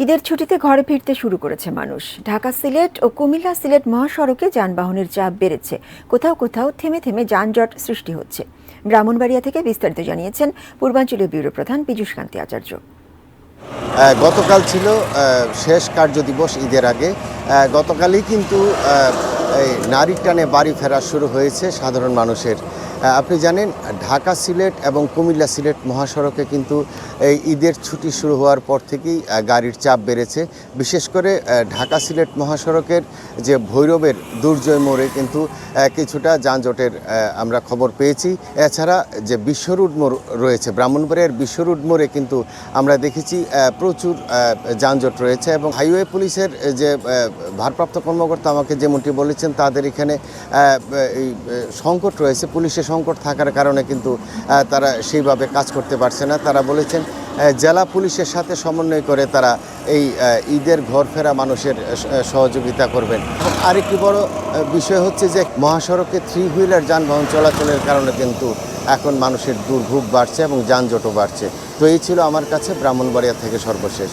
ঈদের ছুটিতে ঘরে ফিরতে শুরু করেছে মানুষ। ঢাকা সিলেট ও কুমিল্লা সিলেট মহাসড়কে যানবাহনের চাপ বেড়েছে। কোথাও কোথাও থেমে থেমে যানজট সৃষ্টি হচ্ছে। ব্রাহ্মণবাড়িয়া থেকে বিস্তারিত জানিয়েছেন পূর্বাঞ্চলীয় ব্যুরো প্রধান পীযূষ কান্তি আচার্য। গতকাল ছিল শেষ কার্যদিবস ঈদের আগে। গতকালই কিন্তু এই নারীর টানে বাড়ি ফেরা শুরু হয়েছে সাধারণ মানুষের। আপনি জানেন, ঢাকা সিলেট এবং কুমিল্লা সিলেট মহাসড়কে কিন্তু এই ঈদের ছুটি শুরু হওয়ার পর থেকেই গাড়ির চাপ বেড়েছে। বিশেষ করে ঢাকা সিলেট মহাসড়কের যে ভৈরবের দুর্জয় মোড়ে কিন্তু কিছুটা যানজটের আমরা খবর পেয়েছি। এছাড়া যে বিশ্বরোড মোড় রয়েছে, ব্রাহ্মণবাড়িয়ার বিশ্বরোড মোড়ে কিন্তু আমরা দেখেছি প্রচুর যানজট রয়েছে। এবং হাইওয়ে পুলিশের যে ভারপ্রাপ্ত কর্মকর্তা আমাকে যেমনটি বলেছেন, তাদের এখানে এই সংকট রয়েছে, পুলিশের সংকট থাকার কারণে কিন্তু তারা সেইভাবে কাজ করতে পারছে না। তারা বলেছেন জেলা পুলিশের সাথে সমন্বয় করে তারা এই ঈদের ঘর ফেরা মানুষের সহযোগিতা করবেন। আরেকটি বড় বিষয় হচ্ছে যে মহাসড়কে 3 হুইলার যানবাহন চলাচলের কারণে কিন্তু এখন মানুষের দুর্ভোগ বাড়ছে এবং যানজটও বাড়ছে। তো এই ছিল আমার কাছে ব্রাহ্মণবাড়িয়া থেকে সর্বশেষ।